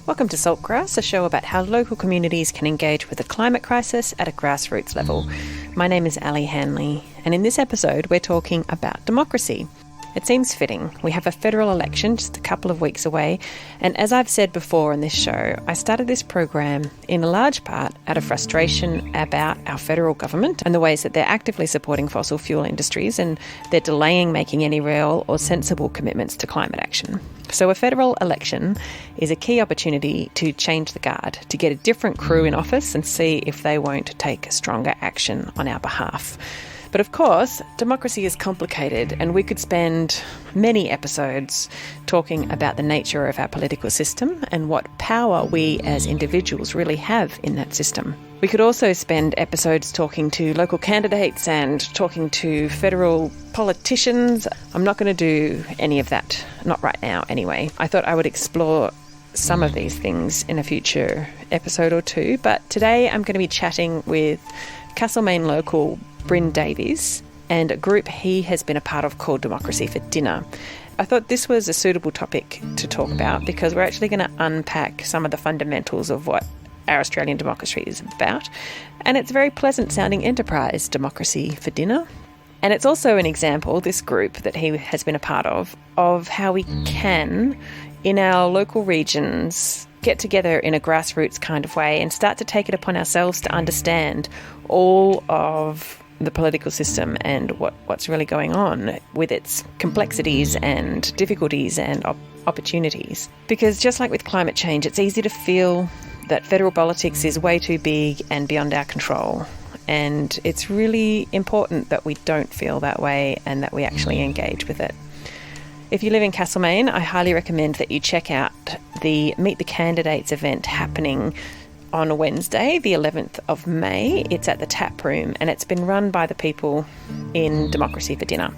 Welcome to Saltgrass, a show about how local communities can engage with the climate crisis at a grassroots level. My name is Ali Hanley, and in this episode we're talking about democracy. It seems fitting. We have a federal election just a couple of weeks away, and as I've said before in this show, I started this program in a large part out of frustration about our federal government and the ways that they're actively supporting fossil fuel industries and they're delaying making any real or sensible commitments to climate action. So a federal election is a key opportunity to change the guard, to get a different crew in office and see if they won't take stronger action on our behalf. But of course, democracy is complicated, and we could spend many episodes talking about the nature of our political system and what power we as individuals really have in that system. We could also spend episodes talking to local candidates and talking to federal politicians. I'm not going to do any of that, not right now anyway. I thought I would explore some of these things in a future episode or two, but today I'm going to be chatting with Castlemaine local Bryn Davies and a group he has been a part of called Democracy For Dinner. I thought this was a suitable topic to talk about because we're actually going to unpack some of the fundamentals of what our Australian democracy is about. And it's a very pleasant sounding enterprise, Democracy For Dinner. And it's also an example, this group that he has been a part of how we can, in our local regions, get together in a grassroots kind of way and start to take it upon ourselves to understand all of the political system and what's really going on with its complexities and difficulties and opportunities. Because just like with climate change, it's easy to feel that federal politics is way too big and beyond our control. And it's really important that we don't feel that way and that we actually engage with it. If you live in Castlemaine, I highly recommend that you check out the Meet the Candidates event happening on Wednesday, the 11th of May. It's at the Tap Room and it's been run by the people in Democracy For Dinner.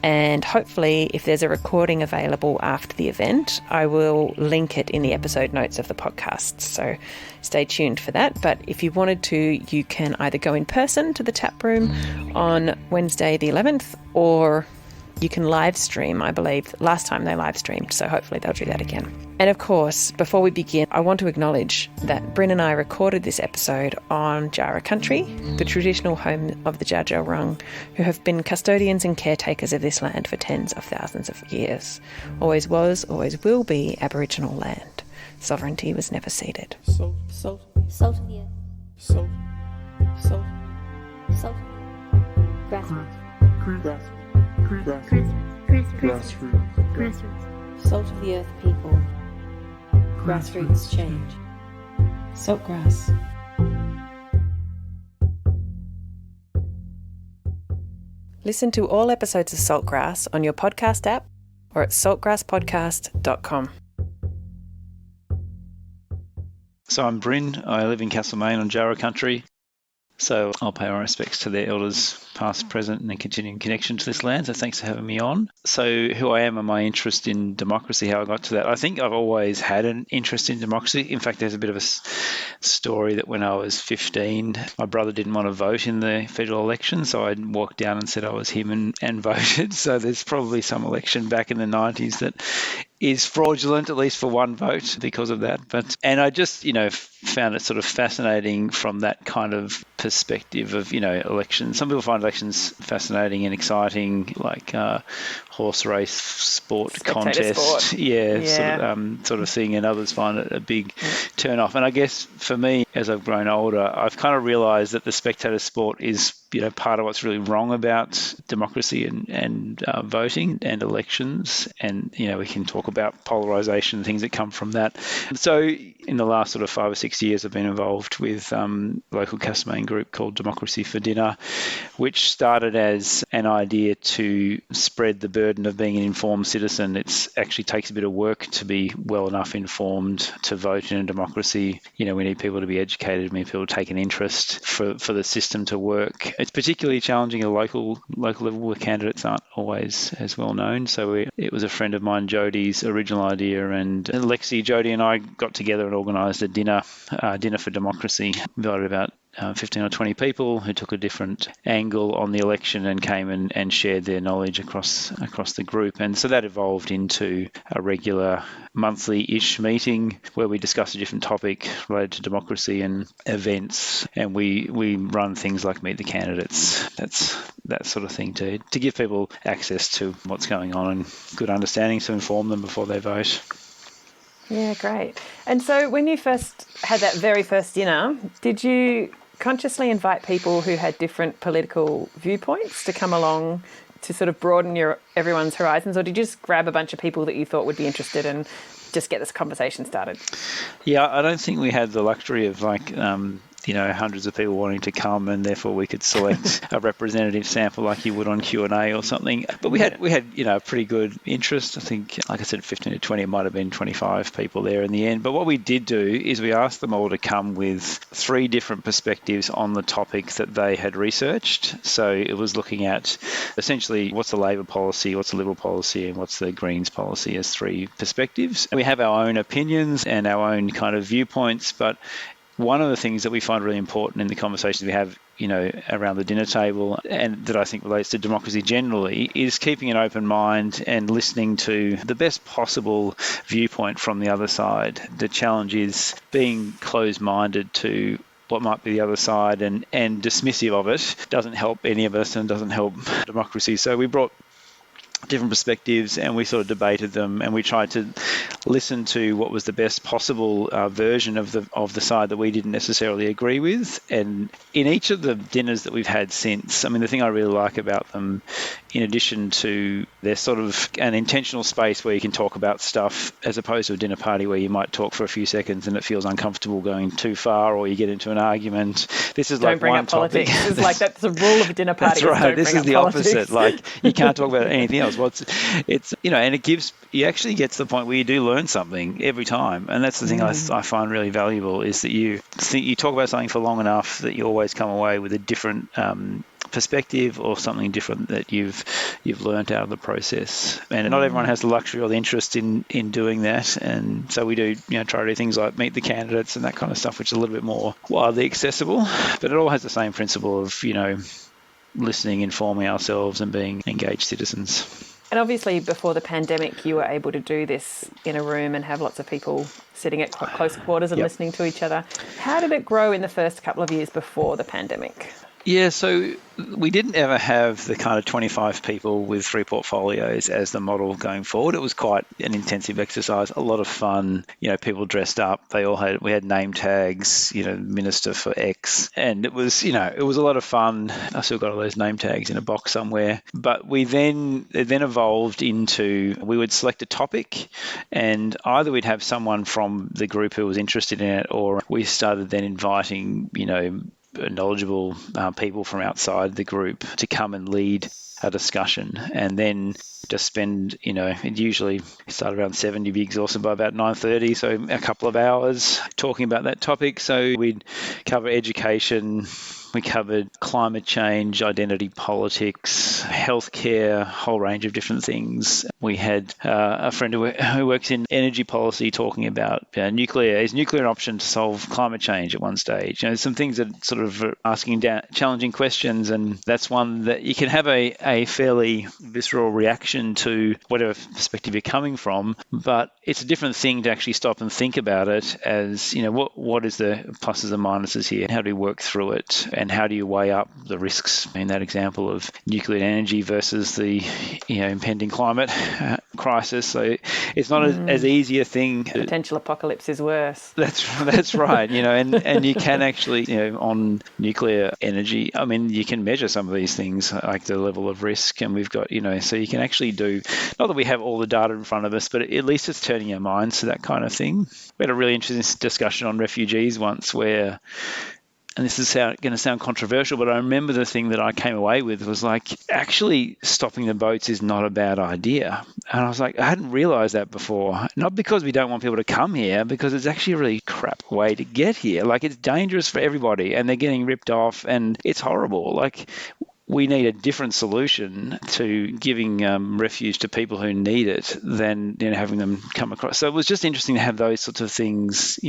And hopefully, if there's a recording available after the event, I will link it in the episode notes of the podcast. So stay tuned for that. But if you wanted to, you can either go in person to the Tap Room on Wednesday the 11th, or you can live stream, I believe. Last time they live streamed, so hopefully they'll do that again. And of course, before we begin, I want to acknowledge that Bryn and I recorded this episode on Jara country, the traditional home of the Dja Dja Wurrung, who have been custodians and caretakers of this land for tens of thousands of years. Always was, always will be Aboriginal land. Sovereignty was never ceded. Salt of the earth. Salt. Grassroots. Grassroots. Salt of the earth people. Grassroots change. Saltgrass. Listen to all episodes of Saltgrass on your podcast app or at saltgrasspodcast.com. So I'm Bryn. I live in Castlemaine on Jara country. So I'll pay my respects to their elders, past, present, and a continuing connection to this land. So thanks for having me on. So who I am and my interest in democracy, how I got to that. I think I've always had an interest in democracy. In fact, there's a bit of a story that when I was 15, my brother didn't want to vote in the federal election. So I walked down and said I was him and voted. So there's probably some election back in the 90s that is fraudulent, at least for one vote because of that. And I just, found it sort of fascinating from that kind of perspective of, elections. Some people find elections fascinating and exciting, like horse race sport Spectator contest. Sport. Yeah. Sort of thing. And others find it a big turn off. And I guess for me, as I've grown older, I've kind of realized that the spectator sport is part of what's really wrong about democracy and voting and elections. And, we can talk about polarization and things that come from that. So in the last sort of 5 or 6 years, I've been involved with a local Castlemaine group called Democracy For Dinner, which started as an idea to spread the burden of being an informed citizen. It actually takes a bit of work to be well enough informed to vote in a democracy. We need people to be educated, we need people to take an interest for the system to work. It's particularly challenging at a local level where candidates aren't always as well known. So it was a friend of mine, Jodie's original idea, and Lexi, Jodie and I got together and organised a dinner for democracy. Invited about 15 or 20 people who took a different angle on the election and came and shared their knowledge across the group. And so that evolved into a regular monthly-ish meeting where we discuss a different topic related to democracy and events. And we run things like Meet the Candidates, that sort of thing to give people access to what's going on and good understanding to inform them before they vote. Yeah, great. And so when you first had that very first dinner, did you consciously invite people who had different political viewpoints to come along to sort of broaden everyone's horizons, or did you just grab a bunch of people that you thought would be interested and just get this conversation started? Yeah, I don't think we had the luxury of hundreds of people wanting to come, and therefore we could select a representative sample like you would on Q&A or something. But we had a pretty good interest. I think, like I said, 15 to 20, it might have been 25 people there in the end. But what we did do is we asked them all to come with 3 different perspectives on the topic that they had researched. So it was looking at essentially what's the Labor policy, what's the Liberal policy, and what's the Greens policy as 3 perspectives. And we have our own opinions and our own kind of viewpoints, but one of the things that we find really important in the conversations we have, around the dinner table, and that I think relates to democracy generally, is keeping an open mind and listening to the best possible viewpoint from the other side. The challenge is being closed-minded to what might be the other side and dismissive of it doesn't help any of us and doesn't help democracy. So we brought different perspectives and we sort of debated them, and we tried to listen to what was the best possible version of the side that we didn't necessarily agree with. And in each of the dinners that we've had since, I mean, the thing I really like about them, in addition to they're sort of an intentional space where you can talk about stuff, as opposed to a dinner party where you might talk for a few seconds and it feels uncomfortable going too far, or you get into an argument. This is don't bring one up politics. topic. It's like that's the rule of a dinner party. That's right. This is the politics. opposite. Like, you can't talk about anything else. And it gives, you actually get to the point where you do learn something every time. And that's the thing I find really valuable, is that you talk about something for long enough that you always come away with a different perspective or something different that you've learned out of the process. And not everyone has the luxury or the interest in doing that. And so we do, try to do things like Meet the Candidates and that kind of stuff, which is a little bit more widely accessible. But it all has the same principle of, listening, informing ourselves and being engaged citizens. And obviously before the pandemic, you were able to do this in a room and have lots of people sitting at close quarters and listening to each other. How did it grow in the first couple of years before the pandemic? Yeah, so we didn't ever have the kind of 25 people with 3 portfolios as the model going forward. It was quite an intensive exercise, a lot of fun. People dressed up. We had name tags, Minister for X, and it was a lot of fun. I still got all those name tags in a box somewhere. But it then evolved into, we would select a topic, and either we'd have someone from the group who was interested in it, or we started then inviting, knowledgeable people from outside the group to come and lead a discussion, and then just spend, it usually started around 7, you'd be exhausted by about 9:30, so a couple of hours talking about that topic. So we'd cover education, we covered climate change, identity politics, healthcare, a whole range of different things. We had a friend who works in energy policy talking about nuclear. Is nuclear an option to solve climate change at one stage? Some things that sort of are asking challenging questions, and that's one that you can have a fairly visceral reaction to whatever perspective you're coming from, but it's a different thing to actually stop and think about it as, what is the pluses and minuses here? How do we work through it? And how do you weigh up the risks in that example of nuclear energy versus the impending climate crisis? So it's not as easy a thing. The potential apocalypse is worse. That's right. And you can actually, on nuclear energy, I mean, you can measure some of these things, like the level of risk, and we've got, so you can actually do, not that we have all the data in front of us, but at least it's turning our minds to that kind of thing. We had a really interesting discussion on refugees once where, and this is going to sound controversial, but I remember the thing that I came away with was like, actually stopping the boats is not a bad idea. And I was like, I hadn't realized that before. Not because we don't want people to come here, because it's actually a really crap way to get here. Like, it's dangerous for everybody and they're getting ripped off and it's horrible. Like, we need a different solution to giving refuge to people who need it than having them come across. So it was just interesting to have those sorts of things,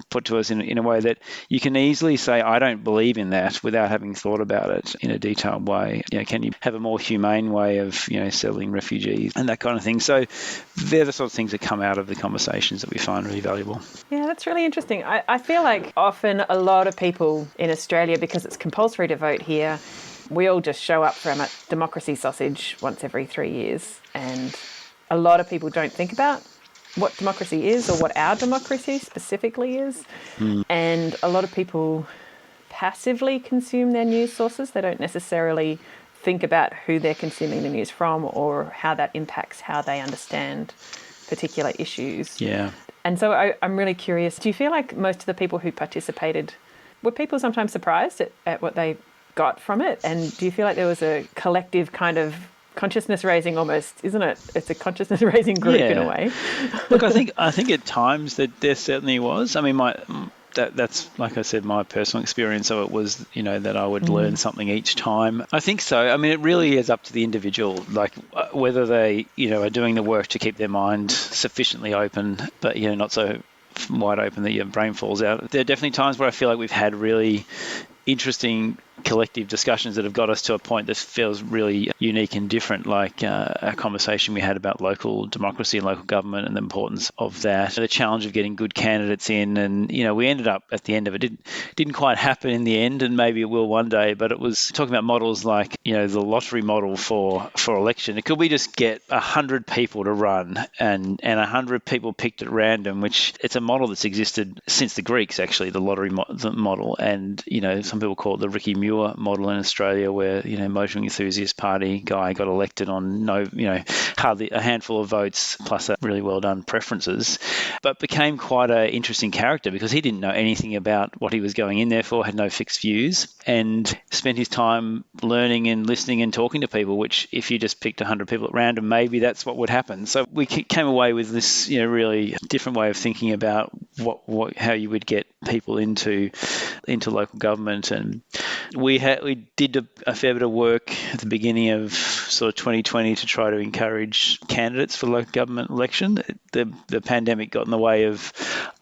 put to us in a way that you can easily say, I don't believe in that without having thought about it in a detailed way. Can you have a more humane way of, settling refugees and that kind of thing? So they're the sort of things that come out of the conversations that we find really valuable. Yeah, that's really interesting. I feel like often a lot of people in Australia, because it's compulsory to vote here, we all just show up for a democracy sausage once every 3 years. And a lot of people don't think about what democracy is or what our democracy specifically is. And a lot of people passively consume their news sources. They don't necessarily think about who they're consuming the news from or how that impacts how they understand particular issues. Yeah. And so I'm really curious, do you feel like most of the people who participated, were people sometimes surprised at what they got from it? And do you feel like there was a collective kind of consciousness raising almost, isn't it? It's a consciousness raising group in a way. Look, I think at times that there certainly was. I mean, that's like I said, my personal experience of it was, that I would learn something each time. I think so. I mean, it really is up to the individual, like whether they, are doing the work to keep their mind sufficiently open, but, not so wide open that your brain falls out. There are definitely times where I feel like we've had really interesting collective discussions that have got us to a point that feels really unique and different, like a conversation we had about local democracy and local government and the importance of that, the challenge of getting good candidates in. And, we ended up at the end of it, didn't quite happen in the end, and maybe it will one day, but it was talking about models like, the lottery model for election. Could we just get 100 people to run and 100 people picked at random, which it's a model that's existed since the Greeks, actually, the lottery model. And, some people call it the Ricky Muir model in Australia, where motoring enthusiast party guy got elected on hardly a handful of votes plus a really well done preferences, but became quite an interesting character because he didn't know anything about what he was going in there for, had no fixed views, and spent his time learning and listening and talking to people, which if you just picked 100 people at random, maybe that's what would happen. So we came away with this really different way of thinking about how you would get people into local government. And we did a fair bit of work at the beginning of sort of 2020 to try to encourage candidates for local government election. The pandemic got in the way of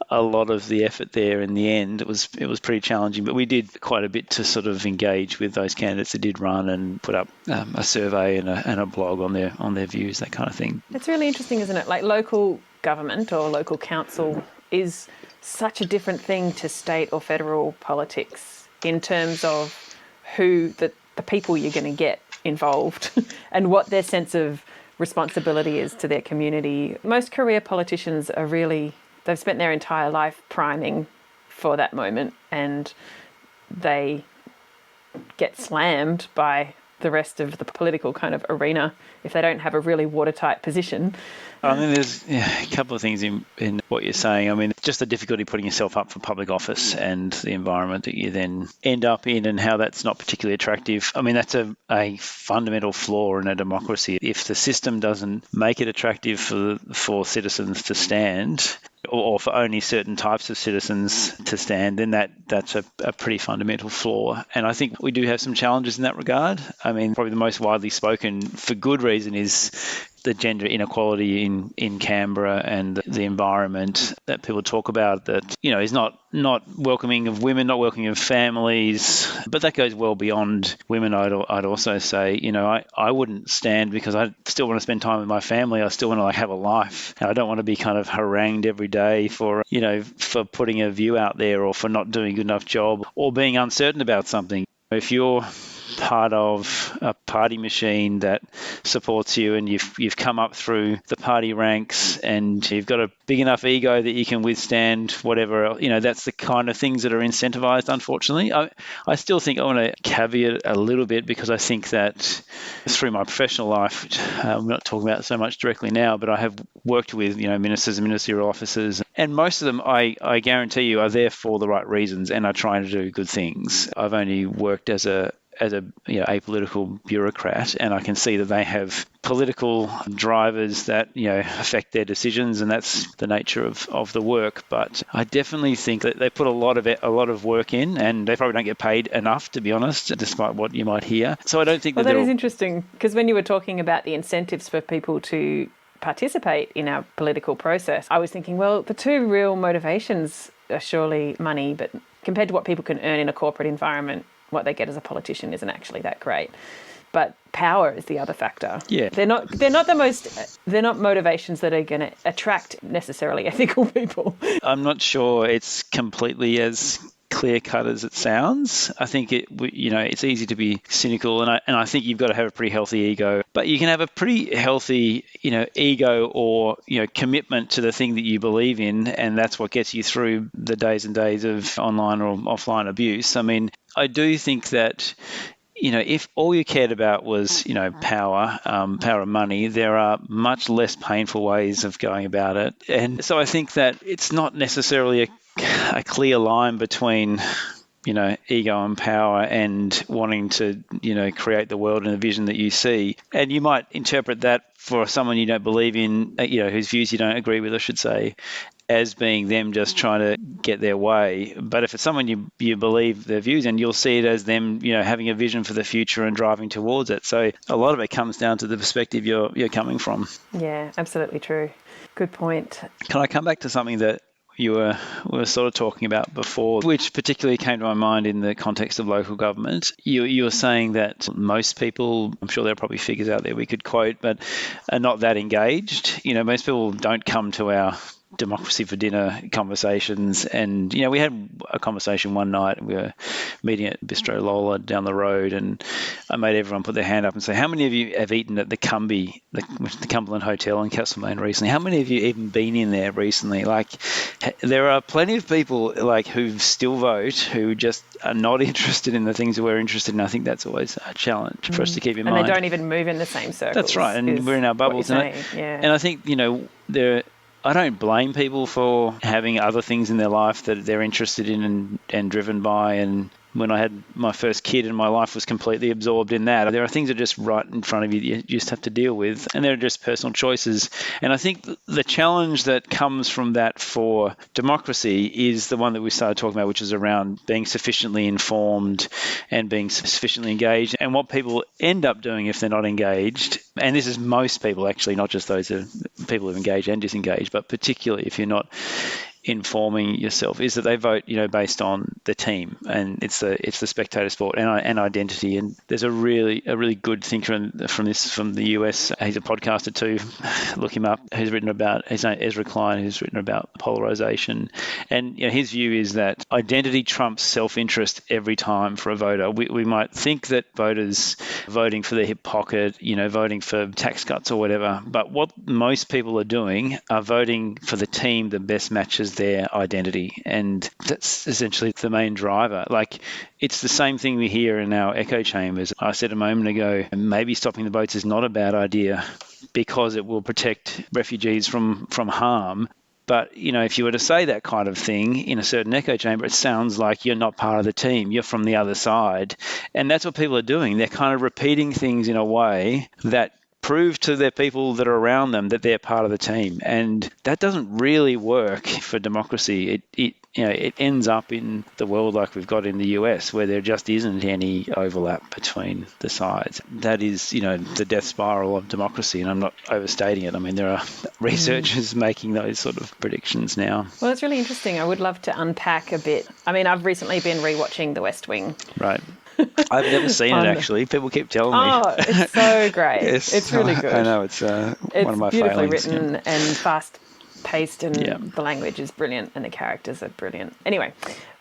a lot of the effort there in the end. It was pretty challenging, but we did quite a bit to sort of engage with those candidates that did run and put up a survey and a blog on their views, that kind of thing. It's really interesting, isn't it? Like local government or local council is such a different thing to state or federal politics in terms of who the people you're going to get involved and what their sense of responsibility is to their community. Most career politicians are really, they've spent their entire life priming for that moment, and they get slammed by the rest of the political kind of arena if they don't have a really watertight position. I mean, there's a couple of things in what you're saying. I mean, just the difficulty putting yourself up for public office and the environment that you then end up in and how that's not particularly attractive. I mean, that's a fundamental flaw in a democracy. If the system doesn't make it attractive for citizens to stand, or for only certain types of citizens to stand, then that's a pretty fundamental flaw. And I think we do have some challenges in that regard. I mean, probably the most widely spoken, for good reason, is the gender inequality in Canberra and the environment that people talk about that, is not welcoming of women, not welcoming of families. But that goes well beyond women, I'd also say. I wouldn't stand because I still want to spend time with my family. I still want to have a life. And I don't want to be kind of harangued every day for putting a view out there or for not doing a good enough job or being uncertain about something. If you're part of a party machine that supports you and you've come up through the party ranks and you've got a big enough ego that you can withstand whatever, that's the kind of things that are incentivized, unfortunately. I still think I want to caveat a little bit because I think that through my professional life, I'm not talking about it so much directly now, but I have worked with, ministers and ministerial officers, and most of them, I guarantee you, are there for the right reasons and are trying to do good things. I've only worked as a apolitical bureaucrat, and I can see that they have political drivers that affect their decisions, and that's the nature of the work. But I definitely think that they put a lot of work in, and they probably don't get paid enough, to be honest, despite what you might hear. So I don't think that is interesting, because when you were talking about the incentives for people to participate in our political process, I was thinking, well, the two real motivations are surely money, but compared to what people can earn in a corporate environment, what they get as a politician isn't actually that great. But power is the other factor. Yeah. They're not motivations that are going to attract necessarily ethical people. I'm not sure it's completely as clear cut as it sounds. I think it's easy to be cynical, and I think you've got to have a pretty healthy ego. But you can have a pretty healthy, ego or commitment to the thing that you believe in, and that's what gets you through the days and days of online or offline abuse. I mean, I do think that if all you cared about was, power and money, there are much less painful ways of going about it. And so I think that it's not necessarily a clear line between, ego and power and wanting to, create the world and the vision that you see. And you might interpret that for someone you don't believe in, whose views you don't agree with, I should say, as being them just trying to get their way. But if it's someone you believe their views in, you'll see it as them, having a vision for the future and driving towards it. So a lot of it comes down to the perspective you're coming from. Yeah, absolutely true. Good point. Can I come back to something that you were sort of talking about before, which particularly came to my mind in the context of local government? You were saying that most people, I'm sure there are probably figures out there we could quote, but are not that engaged. Most people don't come to our Democracy for Dinner conversations. And, we had a conversation one night. We were meeting at Bistro Lola down the road, and I made everyone put their hand up and say, how many of you have eaten at the Cumberland Hotel in Castlemaine recently? How many of you even been in there recently? Like, there are plenty of people who still vote who just are not interested in the things that we're interested in. I think that's always a challenge for us to keep in mind. And they don't even move in the same circles. That's right. And we're in our bubbles. And I think, I don't blame people for having other things in their life that they're interested in and driven by. And when I had my first kid and my life was completely absorbed in that, there are things that are just right in front of you that you just have to deal with. And they're just personal choices. And I think the challenge that comes from that for democracy is the one that we started talking about, which is around being sufficiently informed and being sufficiently engaged. And what people end up doing if they're not engaged, and this is most people actually, not just those people who engage and disengage, but particularly if you're not informing yourself, is that they vote, based on the team, and it's the spectator sport and identity. And there's a really good thinker from the US. He's a podcaster too. Look him up. Who's written about, his name Ezra Klein, who's written about polarization. And his view is that identity trumps self-interest every time for a voter. We might think that voters voting for their hip pocket, voting for tax cuts or whatever, but what most people are doing are voting for the team that best matches their identity. And that's essentially the main driver. Like, it's the same thing we hear in our echo chambers. I said a moment ago, maybe stopping the boats is not a bad idea because it will protect refugees from harm. But, if you were to say that kind of thing in a certain echo chamber, it sounds like you're not part of the team. You're from the other side. And that's what people are doing. They're kind of repeating things in a way that prove to the people that are around them that they're part of the team. And that doesn't really work for democracy. It ends up in the world like we've got in the US, where there just isn't any overlap between the sides. That is, the death spiral of democracy, and I'm not overstating it. I mean, there are researchers making those sort of predictions now. Well, it's really interesting. I would love to unpack a bit. I mean, I've recently been rewatching The West Wing. Right. I've never seen it, actually. People keep telling me. Oh, it's so great. Yes, it's really good. I know. It's one of my beautifully failings. Written and fast-paced, and the language is brilliant and the characters are brilliant. Anyway,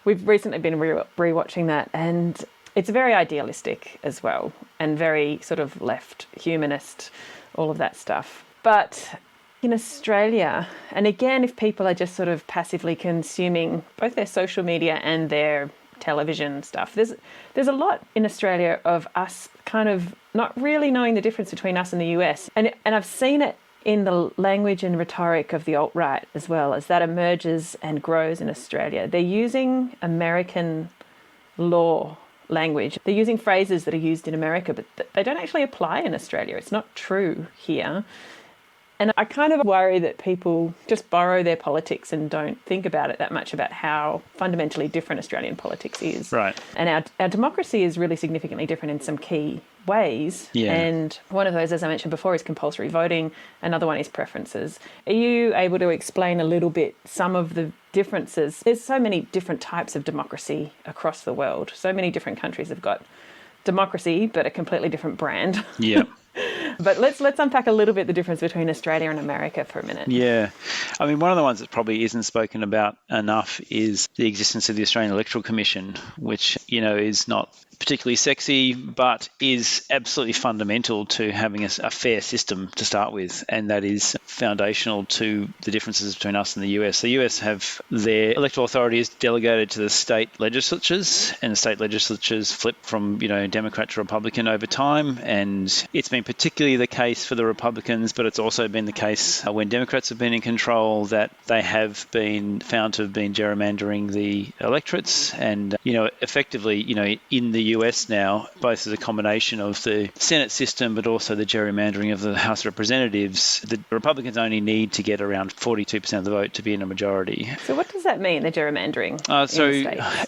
we've recently been rewatching that, and it's very idealistic as well, and very sort of left humanist, all of that stuff. But in Australia, and again, if people are just sort of passively consuming both their social media and their television stuff, there's a lot in Australia of us kind of not really knowing the difference between us and the US. And I've seen it in the language and rhetoric of the alt-right as well, as that emerges and grows in Australia. They're using American law language. They're using phrases that are used in America, but they don't actually apply in Australia. It's not true here. And I kind of worry that people just borrow their politics and don't think about it that much, about how fundamentally different Australian politics is. Right. And our democracy is really significantly different in some key ways. Yeah. And one of those, as I mentioned before, is compulsory voting. Another one is preferences. Are you able to explain a little bit some of the differences? There's so many different types of democracy across the world. So many different countries have got democracy, but a completely different brand. Yeah. But let's unpack a little bit the difference between Australia and America for a minute. Yeah. I mean, one of the ones that probably isn't spoken about enough is the existence of the Australian Electoral Commission, which, is not particularly sexy, but is absolutely fundamental to having a fair system to start with. And that is foundational to the differences between us and the US. The US have their electoral authority is delegated to the state legislatures, and the state legislatures flip from, Democrat to Republican over time. And it's been particularly the case for the Republicans, but it's also been the case when Democrats have been in control that they have been found to have been gerrymandering the electorates. And, effectively, in the US now, both as a combination of the Senate system but also the gerrymandering of the House of Representatives, the Republicans only need to get around 42% of the vote to be in a majority. So what does that mean, the gerrymandering?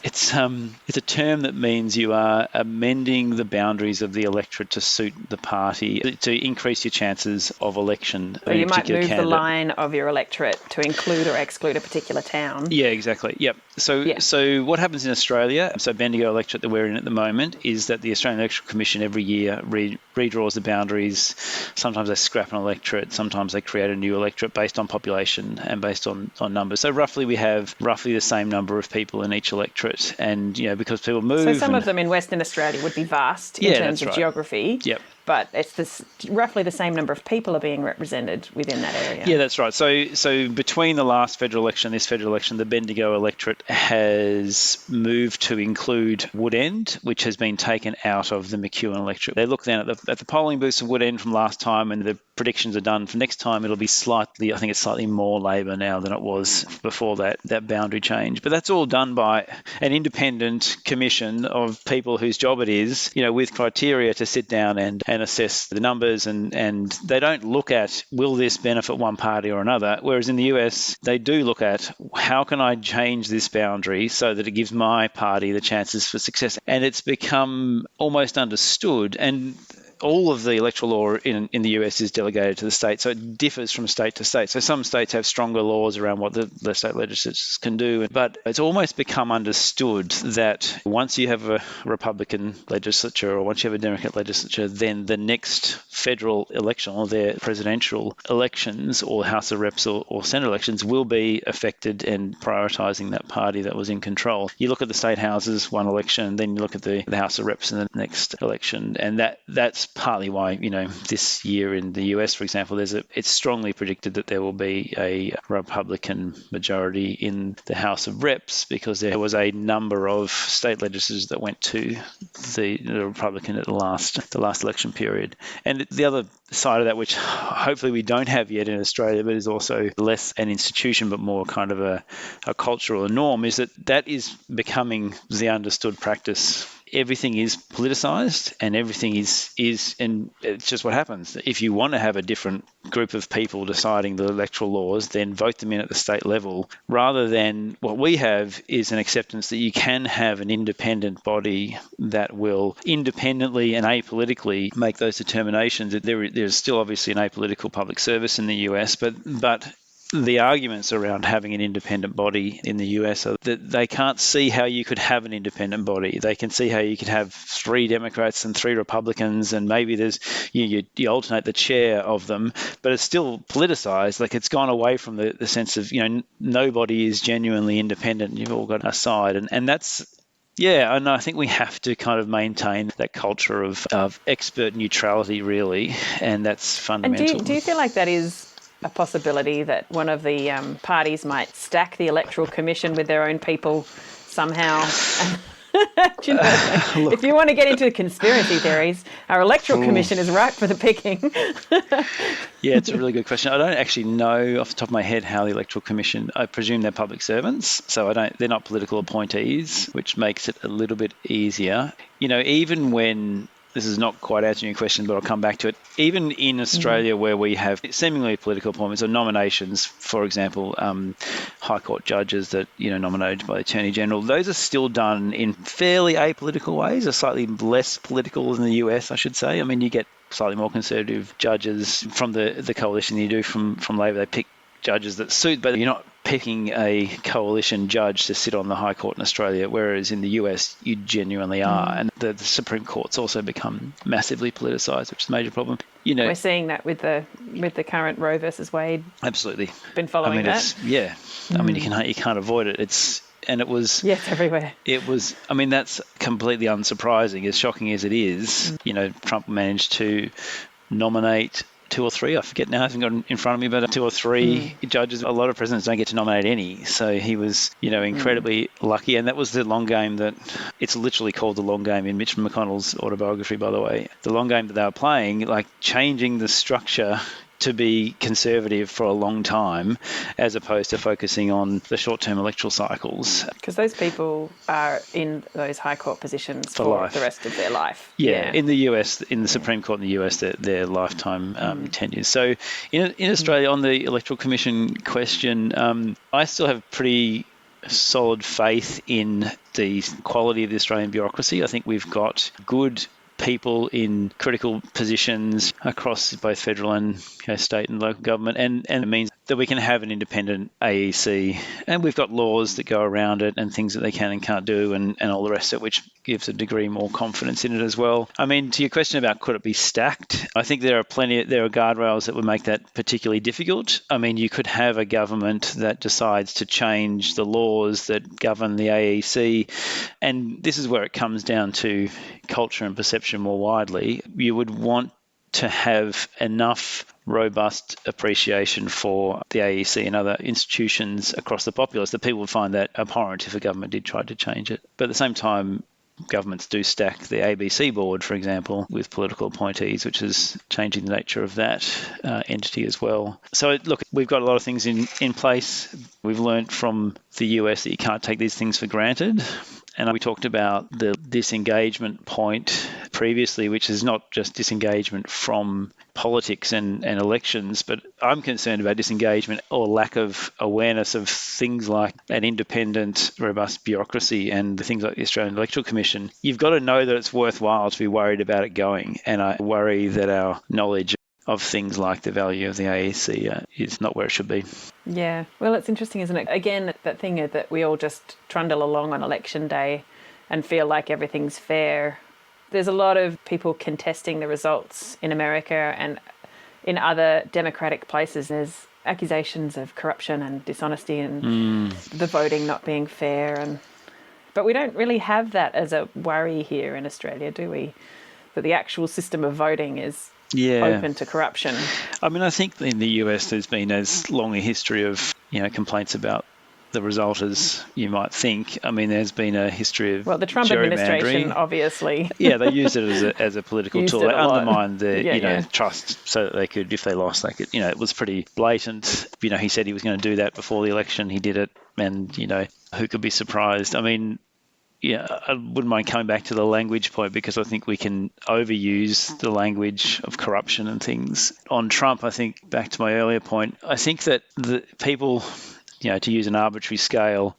It's a term that means you are amending the boundaries of the electorate to suit the party, to increase your chances of election. So you might move the line of your electorate to include or exclude a particular town. Yeah, exactly. Yep. So what happens in Australia, so Bendigo electorate that we're in at the moment, is that the Australian Electoral Commission every year redraws the boundaries. Sometimes they scrap an electorate, sometimes they create a new electorate based on population and based on numbers. So roughly we have the same number of people in each electorate, and because people move. So some of them in Western Australia would be vast in terms of geography. Yep. But it's roughly the same number of people are being represented within that area. Yeah, that's right. So between the last federal election and this federal election, the Bendigo electorate has moved to include Woodend, which has been taken out of the McEwen electorate. They look then at the polling booths of Woodend from last time, and the predictions are done for next time. It'll be slightly more Labor now than it was before that boundary change. But that's all done by an independent commission of people whose job it is, with criteria to sit down and assess the numbers, and they don't look at will this benefit one party or another, whereas in the US they do look at how can I change this boundary so that it gives my party the chances for success. And it's become almost understood, and all of the electoral law in the US is delegated to the state, so it differs from state to state. So some states have stronger laws around what the state legislatures can do, but it's almost become understood that once you have a Republican legislature or once you have a Democrat legislature, then the next federal election or their presidential elections or House of Reps or Senate elections will be affected and prioritising that party that was in control. You look at the state houses, one election, then you look at the House of Reps in the next election, and that's partly why, this year in the US, for example, it's strongly predicted that there will be a Republican majority in the House of Reps, because there was a number of state legislatures that went to the Republican at the last election period. And the other side of that, which hopefully we don't have yet in Australia, but is also less an institution but more kind of a cultural norm, is that is becoming the understood practice. Everything is politicized, and everything is and it's just what happens. If you want to have a different group of people deciding the electoral laws, then vote them in at the state level, rather than what we have is an acceptance that you can have an independent body that will independently and apolitically make those determinations. There's still obviously an apolitical public service in the US, but the arguments around having an independent body in the US are that they can't see how you could have an independent body. They can see how you could have 3 Democrats and 3 Republicans, and maybe there's you alternate the chair of them, but it's still politicized. Like, it's gone away from the sense of, nobody is genuinely independent. You've all got a side, and that's. Yeah, and I think we have to kind of maintain that culture of expert neutrality, really, and that's fundamental. And do you feel like that is a possibility, that one of the parties might stack the Electoral Commission with their own people somehow Do you know, if you want to get into conspiracy theories, our Electoral Commission is ripe for the picking. Yeah, it's a really good question. I don't actually know off the top of my head how the Electoral Commission, I presume they're public servants, so they're not political appointees, which makes it a little bit easier. Even when, this is not quite answering your question, but I'll come back to it. Even in Australia, where we have seemingly political appointments or nominations, for example, High Court judges that nominated by the Attorney General, those are still done in fairly apolitical ways, or slightly less political than the US, I should say. I mean, you get slightly more conservative judges from the coalition than you do from Labor. They pick judges that suit, but you're not picking a coalition judge to sit on the High Court in Australia, whereas in the US you genuinely are. And the Supreme Court's also become massively politicised, which is a major problem. We're seeing that with the current Roe versus Wade. Absolutely. Been following that. I mean, you can't avoid it. It's everywhere. It was, I mean, that's completely unsurprising, as shocking as it is. Trump managed to nominate 2 or 3, I forget now, I haven't got it in front of me, but 2 or 3 judges. A lot of presidents don't get to nominate any. So he was, incredibly lucky. And that was the long game that, it's literally called the long game in Mitch McConnell's autobiography, by the way. The long game that they were playing, like changing the structure to be conservative for a long time, as opposed to focusing on the short-term electoral cycles. Because those people are in those high court positions for the rest of their life. Yeah. In the US, in the Supreme Court in the US, they're lifetime tenures. So in Australia, on the Electoral Commission question, I still have pretty solid faith in the quality of the Australian bureaucracy. I think we've got good people in critical positions across both federal and state and local government, and it means that we can have an independent AEC, and we've got laws that go around it and things that they can and can't do, and all the rest of it, which gives a degree more confidence in it as well. I mean, to your question about could it be stacked, I think there are guardrails that would make that particularly difficult. I mean, you could have a government that decides to change the laws that govern the AEC, and this is where it comes down to culture and perception more widely. You would want to have enough robust appreciation for the AEC and other institutions across the populace that people would find that abhorrent if a government did try to change it. But at the same time, governments do stack the ABC board, for example, with political appointees, which is changing the nature of that entity as well. So, look, we've got a lot of things in place. We've learned from the US that you can't take these things for granted. And we talked about the disengagement point previously, which is not just disengagement from politics and elections, but I'm concerned about disengagement or lack of awareness of things like an independent, robust bureaucracy and the things like the Australian Electoral Commission. You've got to know that it's worthwhile to be worried about it going. And I worry that our knowledge of things like the value of the AEC is not where it should be. Yeah, well, it's interesting, isn't it? Again, that thing that we all just trundle along on election day and feel like everything's fair. There's a lot of people contesting the results in America and in other democratic places. There's accusations of corruption and dishonesty and the voting not being fair. But we don't really have that as a worry here in Australia, do we? That the actual system of voting is open to corruption. I mean, I think in the US there's been as long a history of complaints about the result as you might think. I mean, there's been a history of the Trump administration, obviously. Yeah, they used it as a political tool. They undermined the trust so that they could, if they lost, they could. It was pretty blatant. He said he was going to do that before the election. He did it, and who could be surprised? I mean, I wouldn't mind coming back to the language point, because I think we can overuse the language of corruption and things. On Trump, I think, back to my earlier point, I think that the people, to use an arbitrary scale,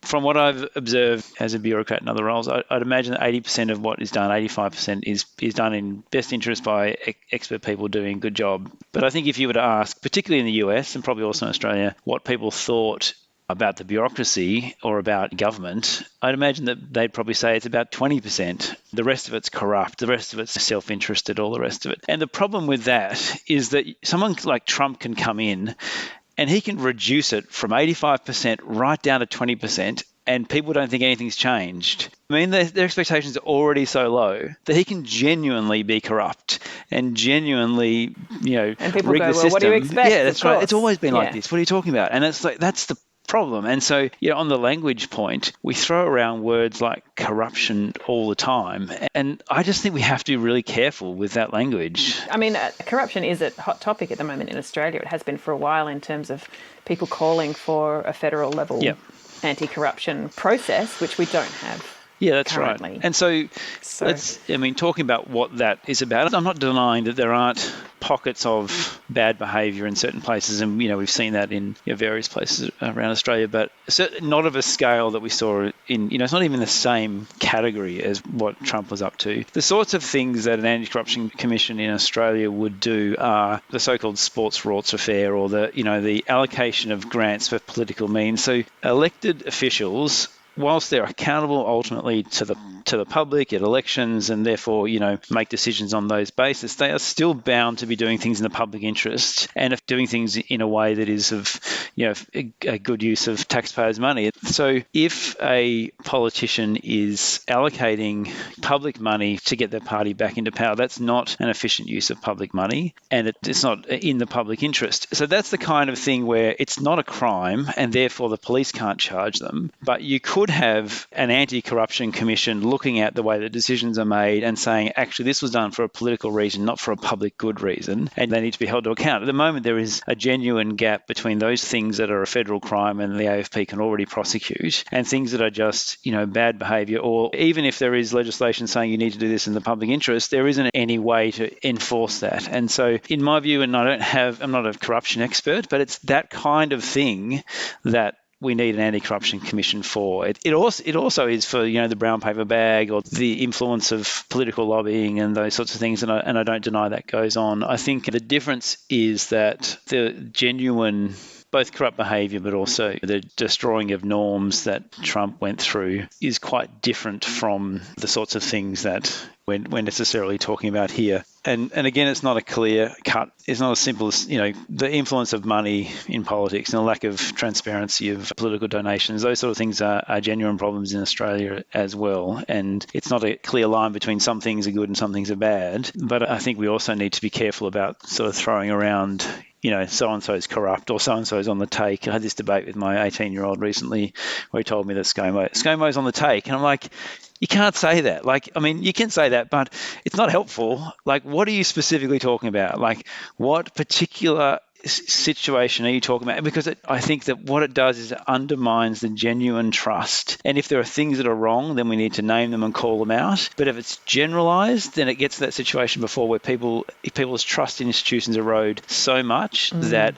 from what I've observed as a bureaucrat in other roles, I'd imagine that 80% of what is done, 85% is done in best interest by expert people doing a good job. But I think if you were to ask, particularly in the US and probably also in Australia, what people thought about the bureaucracy or about government, I'd imagine that they'd probably say it's about 20%. The rest of it's corrupt. The rest of it's self-interested, all the rest of it. And the problem with that is that someone like Trump can come in and he can reduce it from 85% right down to 20%, and people don't think anything's changed. I mean, their expectations are already so low that he can genuinely be corrupt and genuinely, and people rig go, the system. What do you expect? Yeah, that's right. It's always been like this. What are you talking about? And it's like, that's problem. And so, on the language point, we throw around words like corruption all the time. And I just think we have to be really careful with that language. I mean, corruption is a hot topic at the moment in Australia. It has been for a while in terms of people calling for a federal level anti-corruption process, which we don't have. Yeah, that's currently. Right. And so talking about what that is about, I'm not denying that there aren't pockets of bad behaviour in certain places, and we've seen that in various places around Australia, but not of a scale that we saw in, it's not even the same category as what Trump was up to. The sorts of things that an anti-corruption commission in Australia would do are the so-called sports rorts affair, or the allocation of grants for political means. So elected officials, whilst they're accountable ultimately to the public at elections and therefore, make decisions on those basis, they are still bound to be doing things in the public interest and of doing things in a way that is of, a good use of taxpayers' money. So if a politician is allocating public money to get their party back into power, that's not an efficient use of public money, and it's not in the public interest. So that's the kind of thing where it's not a crime and therefore the police can't charge them, but you could have an anti-corruption commission looking at the way that decisions are made and saying, actually, this was done for a political reason, not for a public good reason, and they need to be held to account. At the moment, there is a genuine gap between those things that are a federal crime and the AFP can already prosecute, and things that are just, bad behaviour, or even if there is legislation saying you need to do this in the public interest, there isn't any way to enforce that. And so, in my view, and I'm not a corruption expert, but it's that kind of thing that we need an anti-corruption commission for. It also is for, the brown paper bag or the influence of political lobbying and those sorts of things, and I don't deny that goes on. I think the difference is that the genuine both corrupt behaviour but also the destroying of norms that Trump went through is quite different from the sorts of things that we're necessarily talking about here. And again, it's not a clear cut. It's not as simple as, the influence of money in politics and the lack of transparency of political donations. Those sort of things are genuine problems in Australia as well. And it's not a clear line between some things are good and some things are bad. But I think we also need to be careful about sort of throwing around, so-and-so's corrupt or so-and-so's on the take. I had this debate with my 18-year-old recently where he told me that ScoMo's on the take. And I'm like, you can't say that. You can say that, but it's not helpful. What are you specifically talking about? What particular situation are you talking about? Because I think that what it does is it undermines the genuine trust. And if there are things that are wrong, then we need to name them and call them out. But if it's generalized, then it gets to that situation before where people's trust in institutions erode so much that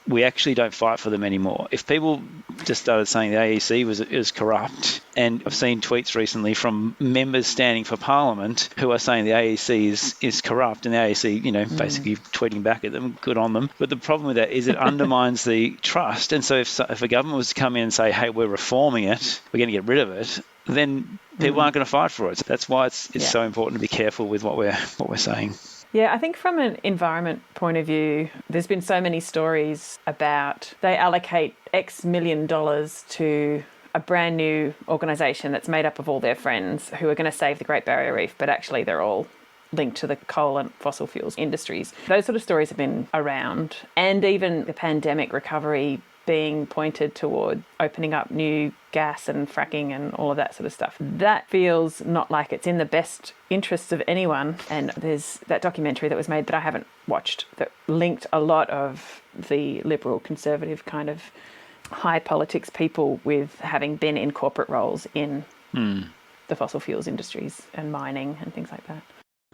we actually don't fight for them anymore. If people just started saying the AEC is corrupt, and I've seen tweets recently from members standing for Parliament who are saying the AEC is corrupt, and the AEC, basically tweeting back at them, good on them. But the problem with that is it undermines the trust. And so if a government was to come in and say, hey, we're reforming it, we're going to get rid of it, then people aren't going to fight for it. So that's why it's so important to be careful with what we're saying. Yeah, I think from an environment point of view, there's been so many stories about they allocate X million dollars to a brand new organisation that's made up of all their friends who are going to save the Great Barrier Reef, but actually they're all linked to the coal and fossil fuels industries. Those sort of stories have been around. And even the pandemic recovery being pointed toward opening up new gas and fracking and all of that sort of stuff. That feels not like it's in the best interests of anyone. And there's that documentary that was made that I haven't watched that linked a lot of the liberal conservative kind of high politics people with having been in corporate roles in the fossil fuels industries and mining and things like that.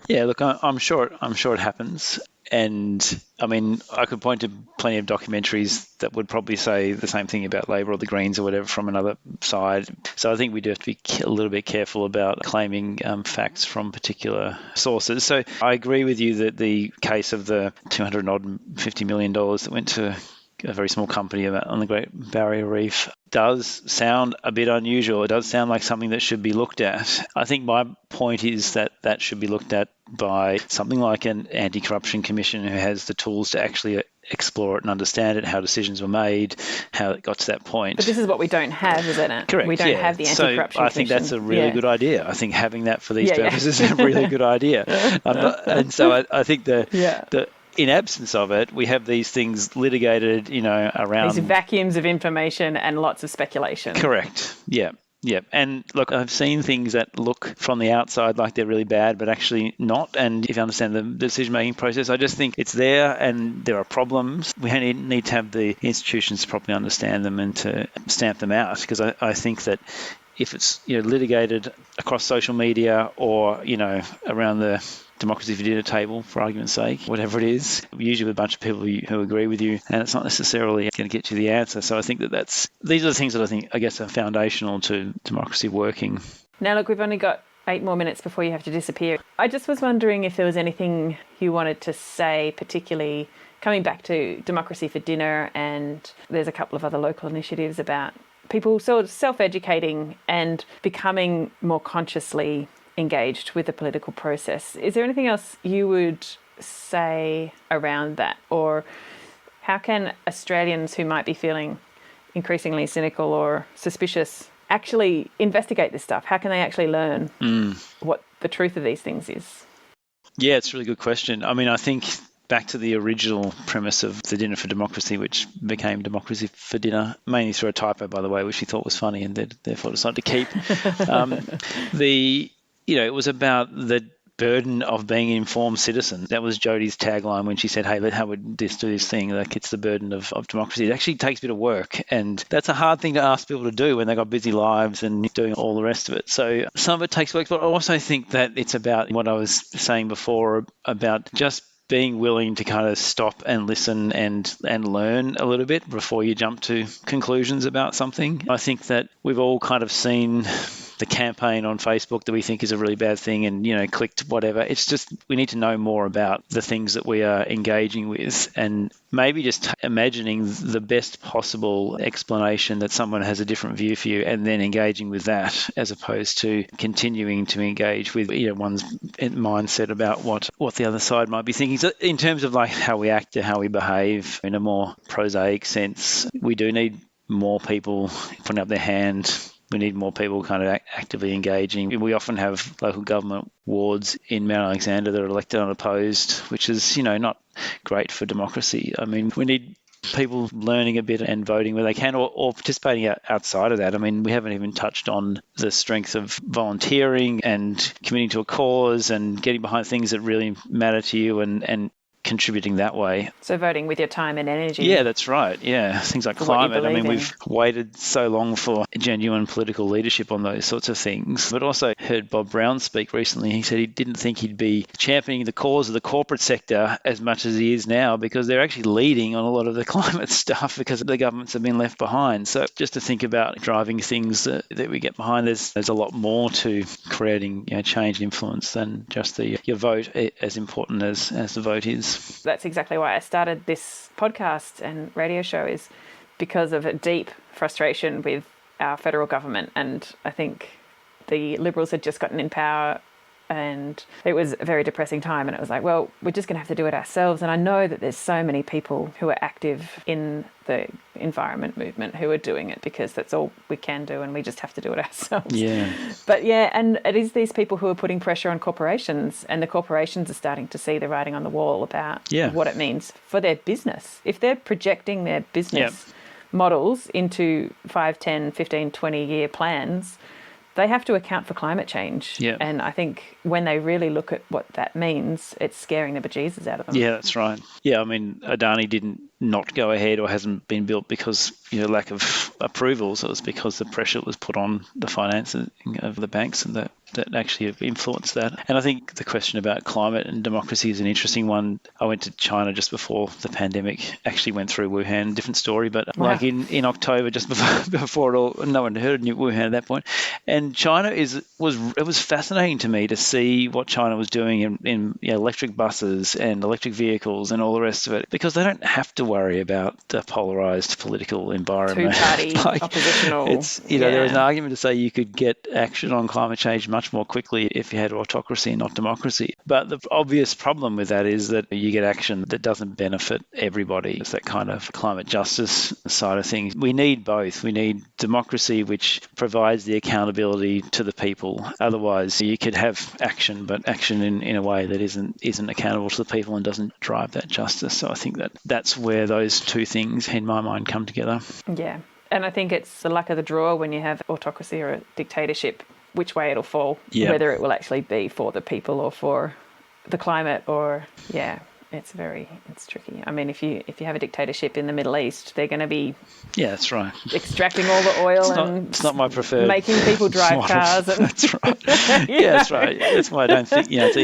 Yeah, look, I'm sure it happens. And I could point to plenty of documentaries that would probably say the same thing about Labor or the Greens or whatever from another side. So I think we do have to be a little bit careful about claiming facts from particular sources. So I agree with you that the case of the $250 million that went to a very small company on the Great Barrier Reef does sound a bit unusual. It does sound like something that should be looked at. I think my point is that should be looked at by something like an anti-corruption commission who has the tools to actually explore it and understand it, how decisions were made, how it got to that point. But this is what we don't have, isn't it? Correct. We don't have the anti-corruption commission. I think that's a really good idea. I think having that for these purposes is a really good idea. And so I think in absence of it, we have these things litigated, around... These vacuums of information and lots of speculation. Correct. Yeah. Yeah. And look, I've seen things that look from the outside like they're really bad, but actually not. And if you understand the decision-making process, I just think it's there and there are problems. We need to have the institutions to properly understand them and to stamp them out, because I think that if it's litigated across social media or around the Democracy for Dinner table, for argument's sake, whatever it is, usually with a bunch of people who agree with you, and it's not necessarily going to get you the answer. So I think these are the things that I guess are foundational to democracy working. Now, look, we've only got 8 more minutes before you have to disappear. I just was wondering if there was anything you wanted to say, particularly coming back to Democracy for Dinner, and there's a couple of other local initiatives about people sort of self-educating and becoming more consciously engaged with the political process. Is there anything else you would say around that? Or how can Australians who might be feeling increasingly cynical or suspicious actually investigate this stuff? How can they actually learn what the truth of these things is? Yeah, it's a really good question. I mean, I think back to the original premise of the Dinner for Democracy, which became Democracy for Dinner, mainly through a typo, by the way, which we thought was funny and therefore decided to keep. It was about the burden of being an informed citizen. That was Jodie's tagline when she said, hey, how would this do this thing? Like, it's the burden of democracy. It actually takes a bit of work, and that's a hard thing to ask people to do when they've got busy lives and doing all the rest of it. So some of it takes work, but I also think that it's about what I was saying before about just being willing to kind of stop and listen and learn a little bit before you jump to conclusions about something. I think that we've all kind of seen the campaign on Facebook that we think is a really bad thing and, clicked whatever. It's just we need to know more about the things that we are engaging with, and maybe just imagining the best possible explanation that someone has a different view for you, and then engaging with that as opposed to continuing to engage with one's mindset about what the other side might be thinking. So in terms of like how we act or how we behave in a more prosaic sense, we do need more people putting up their hand. We need more people kind of actively engaging. We often have local government wards in Mount Alexander that are elected unopposed, which is, not great for democracy. I mean, we need people learning a bit and voting where they can, or participating outside of that. I mean, we haven't even touched on the strength of volunteering and committing to a cause and getting behind things that really matter to you and contributing that way. So voting with your time and energy. Yeah, that's right. Yeah, things like climate. I mean, we've waited so long for genuine political leadership on those sorts of things. But also heard Bob Brown speak recently. He said he didn't think he'd be championing the cause of the corporate sector as much as he is now, because they're actually leading on a lot of the climate stuff because the governments have been left behind. So just to think about driving things that we get behind, there's a lot more to creating change and influence than just your vote, as important as the vote is. That's exactly why I started this podcast and radio show, is because of a deep frustration with our federal government. And I think the Liberals had just gotten in power and it was a very depressing time. And it was like, well, we're just going to have to do it ourselves. And I know that there's so many people who are active in the environment movement who are doing it because that's all we can do and we just have to do it ourselves. Yeah. But yeah, and it is these people who are putting pressure on corporations, and the corporations are starting to see the writing on the wall about what it means for their business. If they're projecting their business models into 5, 10, 15, 20-year plans, they have to account for climate change. Yeah. And I think when they really look at what that means, it's scaring the bejesus out of them. Yeah, that's right. Yeah, I mean, Adani didn't not go ahead or hasn't been built because lack of approvals. It was because the pressure was put on the financing of the banks and that actually influenced that. And I think the question about climate and democracy is an interesting one. I went to China just before the pandemic, actually went through Wuhan, different story, but like in October, just before it all, no one heard of Wuhan at that point. And China it was fascinating to me to see what China was doing in electric buses and electric vehicles and all the rest of it, because they don't have to worry about the polarised political environment. Two-party oppositional. It's, there is an argument to say you could get action on climate change much more quickly if you had autocracy and not democracy. But the obvious problem with that is that you get action that doesn't benefit everybody. It's that kind of climate justice side of things. We need both. We need democracy, which provides the accountability to the people. Otherwise, you could have action, but action in a way that isn't accountable to the people and doesn't drive that justice. So I think that's where those two things, in my mind, come together. Yeah. And I think it's the luck of the draw when you have autocracy or a dictatorship, which way it'll fall, whether it will actually be for the people or for the climate or, it's tricky. I mean, if you have a dictatorship in the Middle East, they're going to be that's right, extracting all the oil it's not my preferred making people drive cars. That's right. That's right. That's why I don't think it's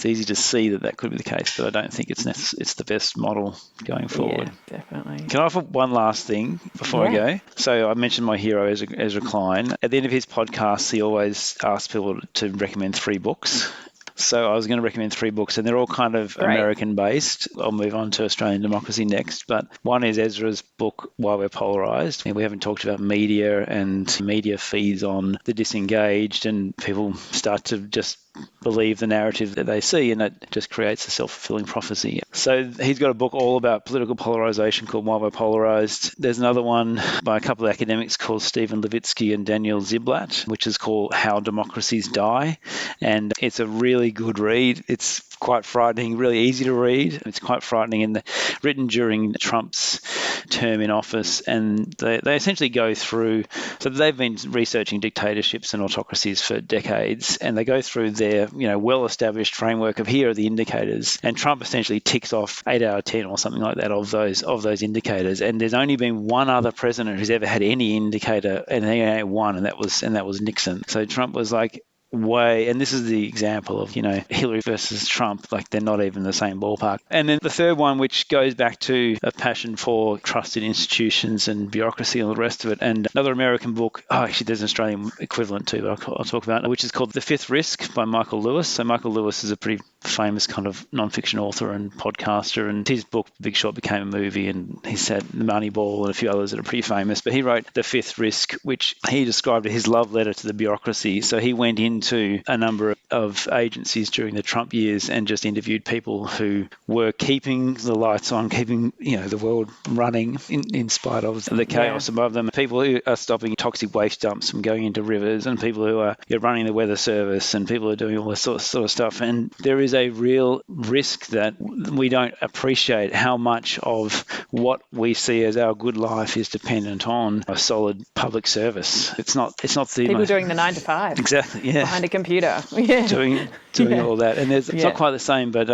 easy to see that could be the case, but I don't think it's the best model going forward. Yeah, definitely. Can I offer one last thing before I go? So I mentioned my hero Ezra Klein. At the end of his podcast, he always asks people to recommend 3 books. So I was going to recommend 3 books, and they're all kind of American-based. I'll move on to Australian democracy next. But one is Ezra's book, Why We're Polarised. We haven't talked about media, and media feeds on the disengaged, and people start to just believe the narrative that they see, and it just creates a self-fulfilling prophecy. So he's got a book all about political polarisation called Why We're Polarised. There's another one by a couple of academics called Stephen Levitsky and Daniel Ziblatt, which is called How Democracies Die, and it's a really good read. It's quite frightening, really easy to read. It's quite frightening, and written during Trump's term in office, and they essentially go through, so they've been researching dictatorships and autocracies for decades, and they go through their well-established framework of here are the indicators, and Trump essentially ticks off 8 out of 10 or something like that of those indicators, and there's only been one other president who's ever had any indicator, and he only had one, and that was Nixon. So Trump was like, and this is the example of, Hillary versus Trump, like they're not even the same ballpark. And then the third one, which goes back to a passion for trusted institutions and bureaucracy and all the rest of it. And another American book, actually there's an Australian equivalent too, but I'll talk about it, which is called The Fifth Risk by Michael Lewis. So Michael Lewis is a pretty famous kind of non-fiction author and podcaster, and his book Big Short became a movie, and he's had Moneyball and a few others that are pretty famous, but he wrote The Fifth Risk, which he described as his love letter to the bureaucracy. So he went into a number of agencies during the Trump years and just interviewed people who were keeping the lights on, keeping the world running in spite of the chaos above them, people who are stopping toxic waste dumps from going into rivers, and people who are running the weather service, and people who are doing all this sort of stuff. And there is a real risk that we don't appreciate how much of what we see as our good life is dependent on a solid public service. It's not the people doing the 9 to 5 exactly behind a computer doing all that. And it's not quite the same, but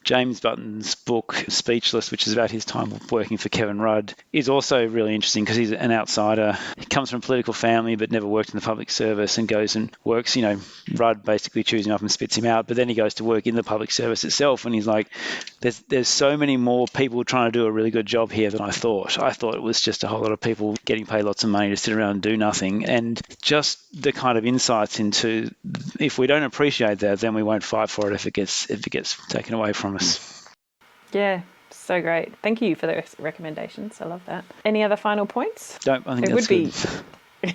James Button's book Speechless, which is about his time working for Kevin Rudd, is also really interesting because he's an outsider. He comes from a political family but never worked in the public service, and goes and works, Rudd basically chews him up and spits him out, but then he goes to work in the public service itself, and he's like, there's so many more people trying to do a really good job here than I thought. I thought it was just a whole lot of people getting paid lots of money to sit around and do nothing. And just the kind of insights into, if we don't appreciate that, then we won't fight for it if it gets taken away from us. Yeah, so great. Thank you for those recommendations. I love that. Any other final points? I think that's good.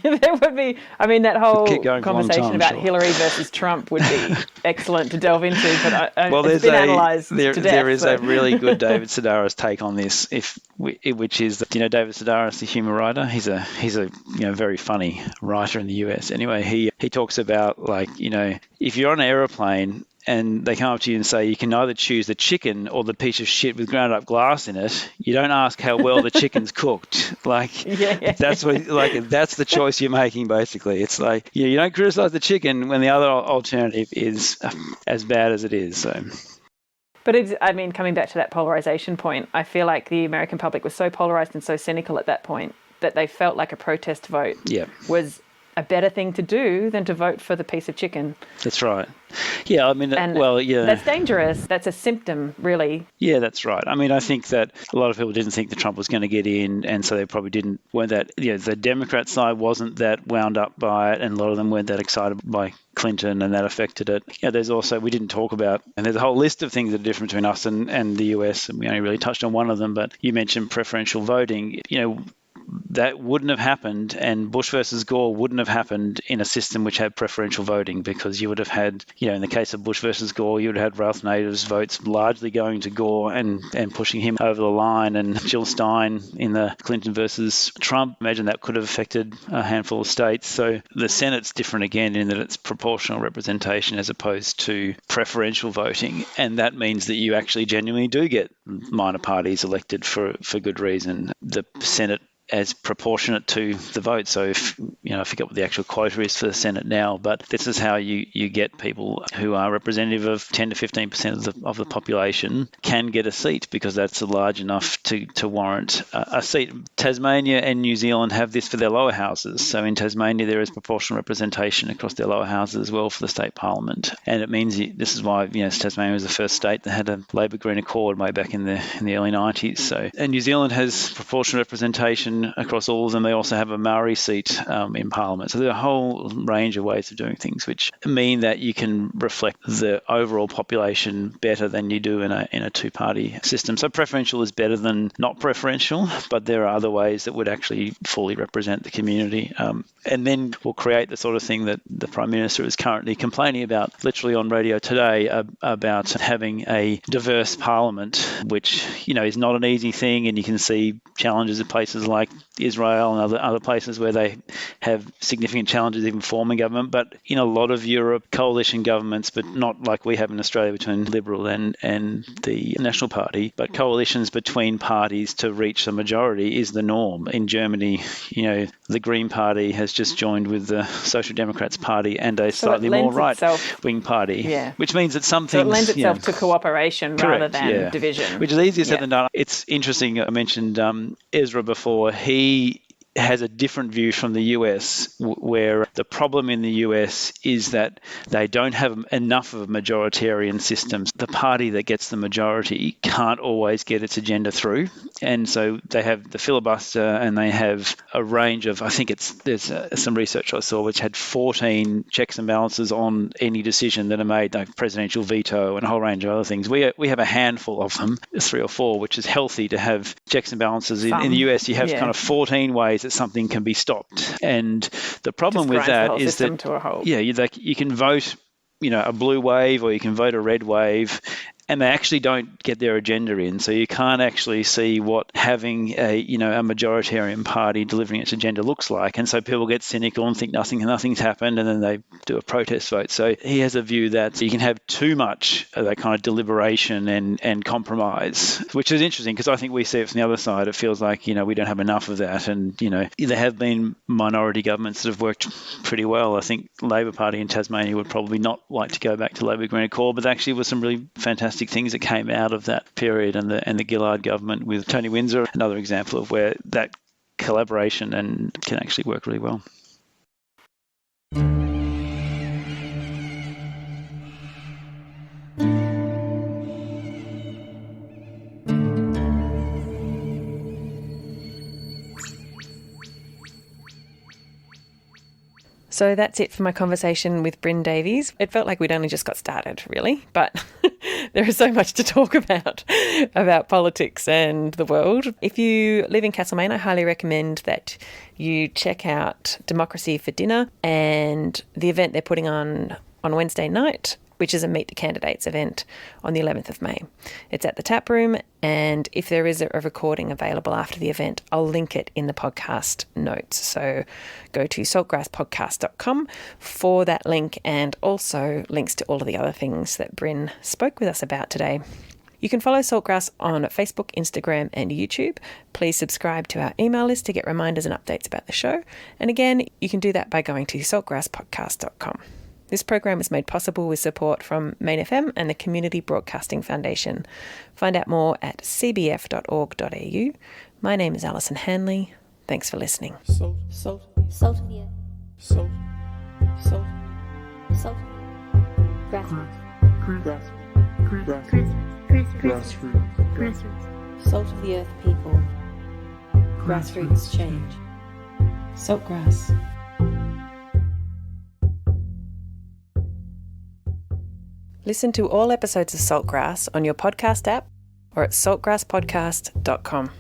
There would be, that whole conversation about Hillary versus Trump would be excellent to delve into, but it's been analysed to death. There is a really good David Sedaris take on this, which is that, David Sedaris, the humour writer, he's a very funny writer in the US. Anyway, he talks about, if you're on an aeroplane and they come up to you and say you can either choose the chicken or the piece of shit with ground up glass in it, you don't ask how well the chicken's cooked. That's the choice you're making, basically. It's like, you don't criticize the chicken when the other alternative is as bad as it is. So. But coming back to that polarization point, I feel like the American public was so polarized and so cynical at that point that they felt like a protest vote was a better thing to do than to vote for the piece of chicken. That's right. Yeah, I mean, That's dangerous. That's a symptom, really. Yeah, that's right. I mean, I think that a lot of people didn't think that Trump was going to get in, and so they probably weren't that, the Democrat side wasn't that wound up by it, and a lot of them weren't that excited by Clinton, and that affected it. There's also, we didn't talk about, and there's a whole list of things that are different between us and the US, and we only really touched on one of them, but you mentioned preferential voting. That wouldn't have happened, and Bush versus Gore wouldn't have happened in a system which had preferential voting, because you would have had, in the case of Bush versus Gore, you would have had Ralph Nader's votes largely going to Gore and pushing him over the line, and Jill Stein in the Clinton versus Trump. Imagine that could have affected a handful of states. So the Senate's different again in that it's proportional representation as opposed to preferential voting, and that means that you actually genuinely do get minor parties elected for good reason. The Senate as proportionate to the vote. So if, I forget what the actual quota is for the Senate now, but this is how you get people who are representative of 10 to 15% of the population can get a seat, because that's large enough to warrant a seat. Tasmania and New Zealand have this for their lower houses. So in Tasmania, there is proportional representation across their lower houses as well for the state parliament. And it means this is why, Tasmania was the first state that had a Labor-Green Accord way back in the early 90s. So, and New Zealand has proportional representation across all of them. They also have a Maori seat in Parliament. So there are a whole range of ways of doing things which mean that you can reflect the overall population better than you do in a two-party system. So preferential is better than not preferential, but there are other ways that would actually fully represent the community. And then we'll create the sort of thing that the Prime Minister is currently complaining about, literally on radio today, about having a diverse Parliament, which, is not an easy thing. And you can see challenges in places like Israel and other places where they have significant challenges even forming government. But in a lot of Europe, coalition governments, but not like we have in Australia between Liberal and the National Party, but coalitions between parties to reach a majority is the norm. In Germany, the Green Party has just joined with the Social Democrats Party and a slightly more right-wing party, which means that some things... So it lends itself to cooperation rather than division. Which is easier said than done. It's interesting, I mentioned Ezra before. He has a different view from the US, where the problem in the US is that they don't have enough of a majoritarian system. The party that gets the majority can't always get its agenda through. And so they have the filibuster, and they have a range of, I think there's some research I saw which had 14 checks and balances on any decision that are made, like presidential veto and a whole range of other things. We have a handful of them, 3 or 4, which is healthy to have checks and balances. In the US, you have kind of 14 ways that something can be stopped. And the problem with that is that you can vote, a blue wave, or you can vote a red wave, and they actually don't get their agenda in. So you can't actually see what having a majoritarian party delivering its agenda looks like. And so people get cynical and think nothing's happened, and then they do a protest vote. So he has a view that you can have too much of that kind of deliberation and compromise, which is interesting, because I think we see it from the other side. It feels like, we don't have enough of that. And, there have been minority governments that have worked pretty well. I think Labor Party in Tasmania would probably not like to go back to Labor-Green Accord, but there actually was some really fantastic things that came out of that period, and the Gillard government with Tony Windsor, another example of where that collaboration can actually work really well. So that's it for my conversation with Bryn Davies. It felt like we'd only just got started, really, but there is so much to talk about politics and the world. If you live in Castlemaine, I highly recommend that you check out Democracy for Dinner and the event they're putting on Wednesday night, which is a Meet the Candidates event on the 11th of May. It's at the Tap Room, and if there is a recording available after the event, I'll link it in the podcast notes. So go to saltgrasspodcast.com for that link, and also links to all of the other things that Bryn spoke with us about today. You can follow Saltgrass on Facebook, Instagram and YouTube. Please subscribe to our email list to get reminders and updates about the show. And again, you can do that by going to saltgrasspodcast.com. This program is made possible with support from Main FM and the Community Broadcasting Foundation. Find out more at cbf.org.au. My name is Alison Hanley. Thanks for listening. Salt of the earth. Salt. Salt. Salt. Grassroots. Grassroots. Salt of the earth people. Grassroots change. Saltgrass. Listen to all episodes of Saltgrass on your podcast app or at saltgrasspodcast.com.